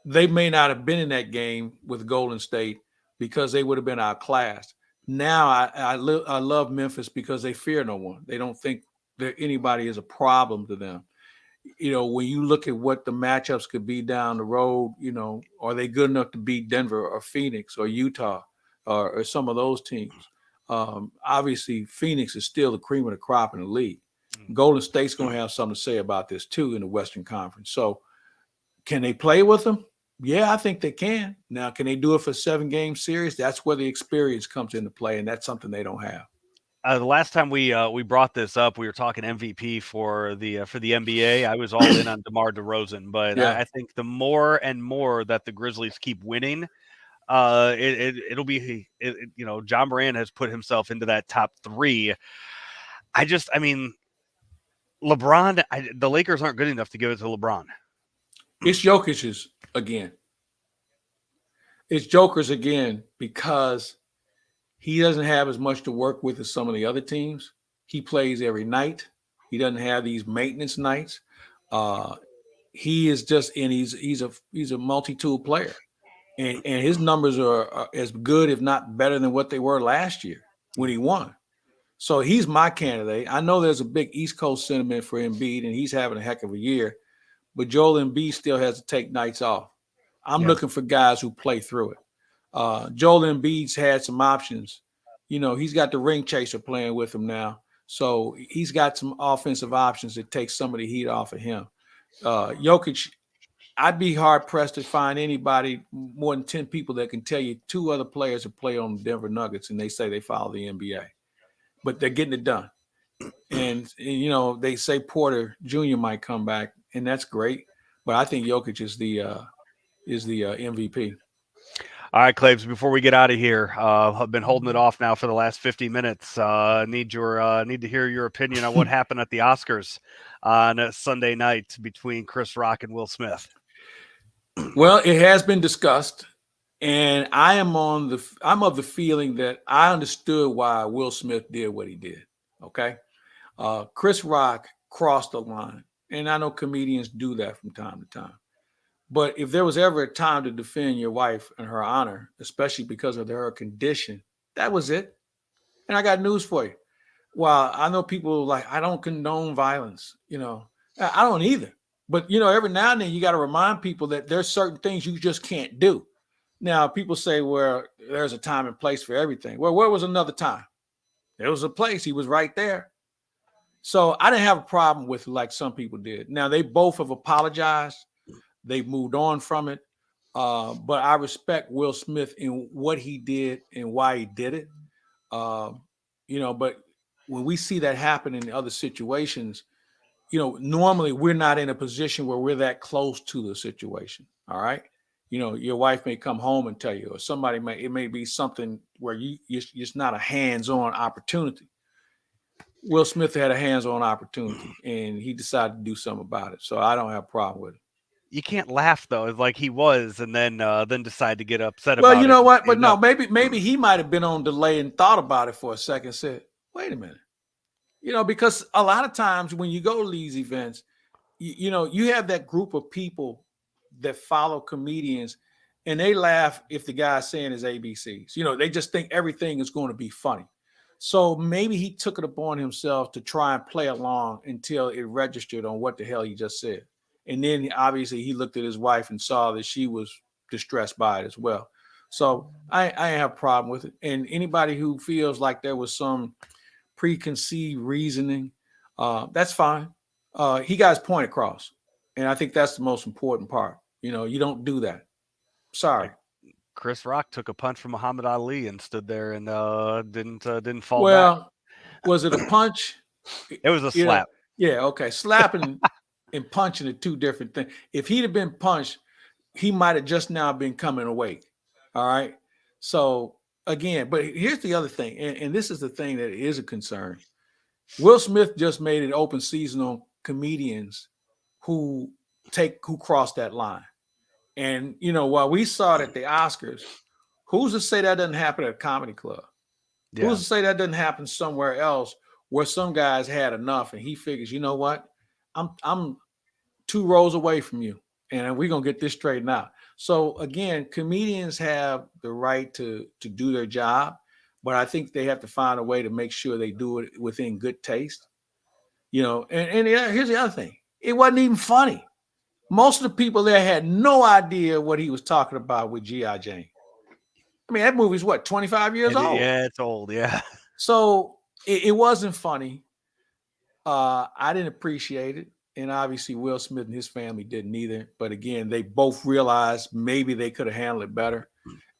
they may not have been in that game with Golden State because they would have been outclassed. Now I love Memphis because they fear no one. They don't think that anybody is a problem to them. When you look at what the matchups could be down the road, are they good enough to beat Denver or Phoenix or Utah or some of those teams? Obviously, Phoenix is still the cream of the crop in the league. Golden State's going to have something to say about this too in the Western Conference. So can they play with them? Yeah, I think they can. Now, can they do it for a 7-game series? That's where the experience comes into play, and that's something they don't have. The last time we brought this up, we were talking MVP for the NBA. I was all in on DeMar DeRozan, but Yeah. I think the more and more that the Grizzlies keep winning, it'll be John Moran has put himself into that top 3. LeBron, the Lakers aren't good enough to give it to LeBron. It's Jokic's again. It's Joker's again because he doesn't have as much to work with as some of the other teams. He plays every night. He doesn't have these maintenance nights. He is just, and he's a multi-tool player, and his numbers are as good, if not better, than what they were last year when he won. So he's my candidate. I know there's a big East Coast sentiment for Embiid, and he's having a heck of a year, but Joel Embiid still has to take nights off. I'm looking for guys who play through it. Joel Embiid's had some options. He's got the ring chaser playing with him now. So he's got some offensive options that take some of the heat off of him. Jokic, I'd be hard-pressed to find anybody, more than 10 people that can tell you 2 other players that play on the Denver Nuggets and they say they follow the NBA. But they're getting it done. And they say Porter Jr. might come back, and that's great. But I think Jokic is the MVP. All right, Claibs, before we get out of here, I've been holding it off now for the last 50 minutes. Need to hear your opinion on what happened at the Oscars on Sunday night between Chris Rock and Will Smith. Well, it has been discussed, and I'm of the feeling that I understood why Will Smith did what he did. Okay, Chris Rock crossed the line, and I know comedians do that from time to time. But if there was ever a time to defend your wife and her honor, especially because of her condition, that was it. And I got news for you. While I know people like, I don't condone violence, I don't either. But, every now and then you got to remind people that there's certain things you just can't do. Now, people say, well, there's a time and place for everything. Well, where was another time? There was a place. He was right there. So I didn't have a problem with it like some people did. Now, they both have apologized. They've moved on from it. But I respect Will Smith in what he did and why he did it. But when we see that happen in other situations, normally we're not in a position where we're that close to the situation. All right. Your wife may come home and tell you, or it may be something where it's not a hands-on opportunity. Will Smith had a hands-on opportunity and he decided to do something about it. So I don't have a problem with it. You can't laugh though, like he was, and then decide to get upset Well, about it. you know what? But no, maybe he might have been on delay and thought about it for a second and said, wait a minute. Because a lot of times when you go to these events, you have that group of people that follow comedians and they laugh if the guy's saying his ABCs. They just think everything is going to be funny. So maybe he took it upon himself to try and play along until it registered on what the hell he just said. And then obviously he looked at his wife and saw that she was distressed by it as well. So I have a problem with it. And anybody who feels like there was some preconceived reasoning, that's fine. He got his point across. And I think that's the most important part. You don't do that. Sorry. Chris Rock took a punch from Muhammad Ali and stood there and didn't fall back. Was it a punch? It was a slap. Yeah, okay. Slapping and punching are two different things. If he'd have been punched, he might have just now been coming awake. All right. So again, but here's the other thing, and this is the thing that is a concern. Will Smith just made an open season on comedians who cross that line. And while we saw it at the Oscars, who's to say that doesn't happen at a comedy club? Yeah. Who's to say that doesn't happen somewhere else where some guys had enough and he figures, you know what? I'm 2 rows away from you and we're going to get this straightened out. So again, comedians have the right to do their job, but I think they have to find a way to make sure they do it within good taste. And here's the other thing. It wasn't even funny. Most of the people there had no idea what he was talking about with G.I. Jane. I mean, that movie's 25 years old? Yeah, it's old. Yeah. So it wasn't funny. I didn't appreciate it. And obviously Will Smith and his family didn't either. But again, they both realized maybe they could have handled it better.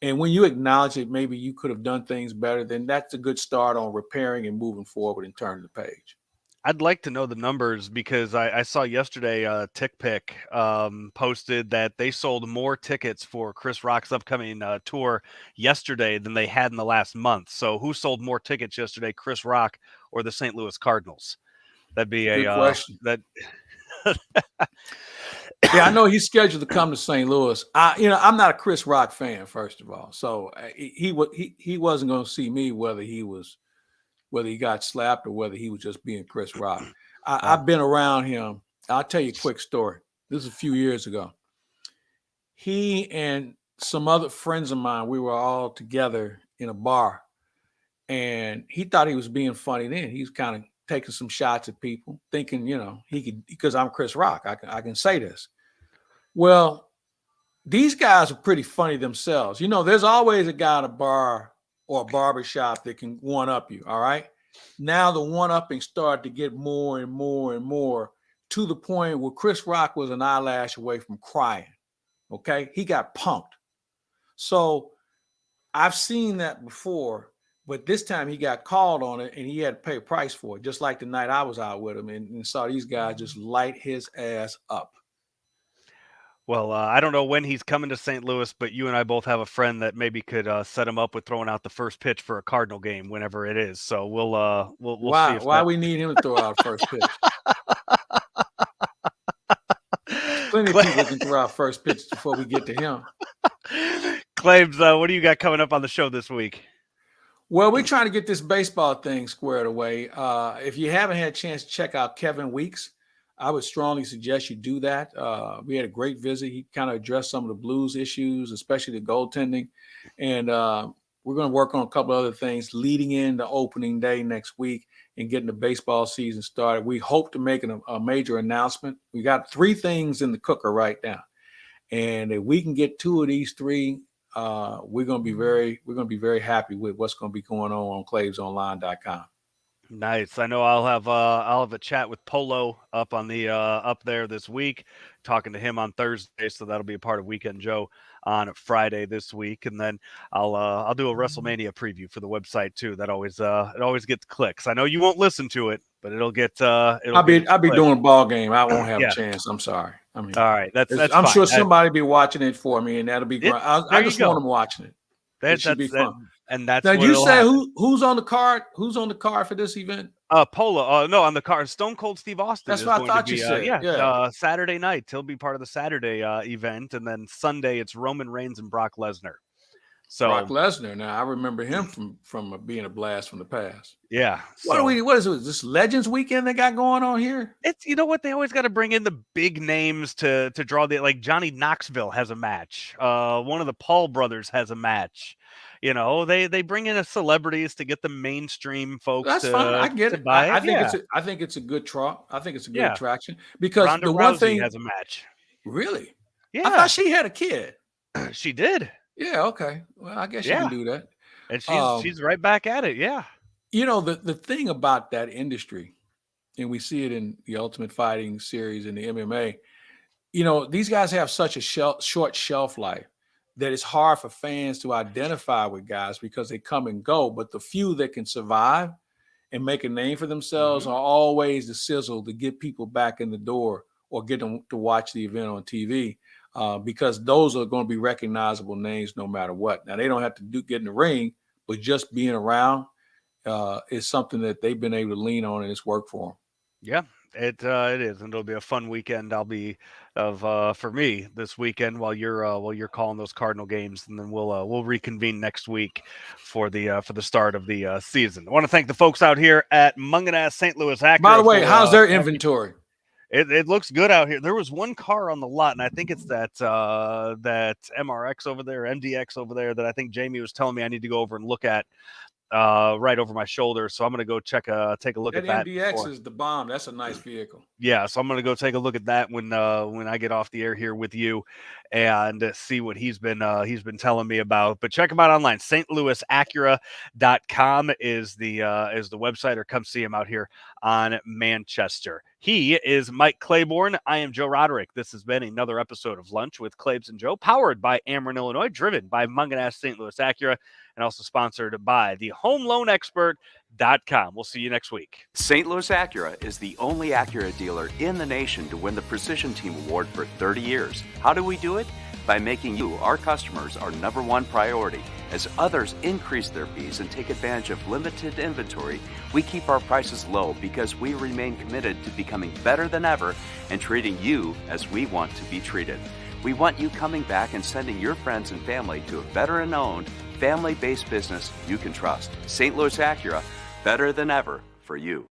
And when you acknowledge it, maybe you could have done things better, then that's a good start on repairing and moving forward and turning the page. I'd like to know the numbers because I saw yesterday TickPick posted that they sold more tickets for Chris Rock's upcoming tour yesterday than they had in the last month. So who sold more tickets yesterday, Chris Rock or the St. Louis Cardinals? That'd be good question. Yeah, I know he's scheduled to come to St. Louis. I'm not a Chris Rock fan, first of all. So he wasn't going to see me whether he got slapped or whether he was just being Chris Rock. I've been around him. I'll tell you a quick story. This is a few years ago. He and some other friends of mine, we were all together in a bar, and he thought he was being funny then. He was kind of taking some shots at people, thinking, he could, because I'm Chris Rock, I can say this. Well, these guys are pretty funny themselves. There's always a guy at a bar or a barbershop that can one-up you, all right? Now the one-upping started to get more and more and more to the point where Chris Rock was an eyelash away from crying, okay? He got punked. So I've seen that before, but this time he got called on it and he had to pay a price for it, just like the night I was out with him and saw these guys just light his ass up. Well, I don't know when he's coming to St. Louis, but you and I both have a friend that maybe could set him up with throwing out the first pitch for a Cardinal game whenever it is. So we'll see. Why we need him to throw out first pitch? Plenty of people can throw out first pitch before we get to him. Claibs, what do you got coming up on the show this week? Well, we're trying to get this baseball thing squared away. If you haven't had a chance to check out Kevin Weeks, I would strongly suggest you do that. We had a great visit. He kind of addressed some of the Blues issues, especially the goaltending. And we're going to work on a couple other things leading into opening day next week and getting the baseball season started. We hope to make a major announcement. We got 3 things in the cooker right now. And if we can get 2 of these 3, we're going to be very happy with what's going to be going on ClaibsOnline.com. Nice. I know I'll have a chat with Polo up on the up there this week, talking to him on Thursday, so that'll be a part of Weekend Joe on Friday this week, and then I'll do a WrestleMania preview for the website too. That always it always gets clicks. I know you won't listen to it, but it'll get I'll be doing a ball game. I won't have Yeah. a chance. I'm sorry. I mean, All right, that's I'm fine. sure somebody be watching it for me, and that'll be great. I there just you want go. them watching it. It should be fun. And that's Now what you it'll say happen. who's on the card? Who's on the card for this event? Polo. No, on the card, Stone Cold Steve Austin That's is what I going to thought be. you said. Saturday night. He'll be part of the Saturday event, and then Sunday it's Roman Reigns and Brock Lesnar. So Brock Lesnar. Now I remember him from being a blast from the past. yeah. What is it? This Legends Weekend they got going on here? It's, you know what, they always got to bring in the big names to draw the, like Johnny Knoxville has a match. One of the Paul brothers has a match. You know, they bring in celebrities to get the mainstream folks. That's fine. I get it. I think it's a good draw. I think it's a good attraction because Ronda the one Rousey thing has a match. Really, Yeah, I thought she had a kid. She did. Yeah. Okay. Well, I guess you can do that. And she's right back at it. Yeah. You know, the thing about that industry, and we see it in the Ultimate Fighting series and the MMA, you know, these guys have such a short shelf life that it's hard for fans to identify with guys because they come and go. But the few that can survive and make a name for themselves are always the sizzle to get people back in the door or get them to watch the event on TV. Because those are going to be recognizable names no matter what. Now, they don't have to get in the ring, but just being around is something that they've been able to lean on, and it's worked for them. Yeah, it is, and it'll be a fun weekend. I'll be for me this weekend while you're calling those Cardinal games, and then we'll reconvene next week for the start of the season. I want to thank the folks out here at Munganess St. Louis Acura. By the way, how's their inventory? It looks good out here. There was one car on the lot, and I think it's that MRX over there, MDX over there, that I think Jamie was telling me I need to go over and look at right over my shoulder. So I'm going to go take a look at that. MDX is the bomb. That's a nice vehicle. Yeah, so I'm going to go take a look at that when I get off the air here with you and see what he's been telling me about. But check him out online. stlouisacura.com is the website, or come see him out here on Manchester. He is Mike Claiborne. I am Joe Roderick. This has been another episode of Lunch with Claibs and Joe, powered by Ameren, Illinois, driven by Munganess St. Louis Acura, and also sponsored by the HomeLoanExpert.com. We'll see you next week. St. Louis Acura is the only Acura dealer in the nation to win the Precision Team Award for 30 years. How do we do it? By making you, our customers, our #1 priority. As others increase their fees and take advantage of limited inventory, we keep our prices low because we remain committed to becoming better than ever and treating you as we want to be treated. We want you coming back and sending your friends and family to a veteran-owned, family-based business you can trust. St. Louis Acura, better than ever for you.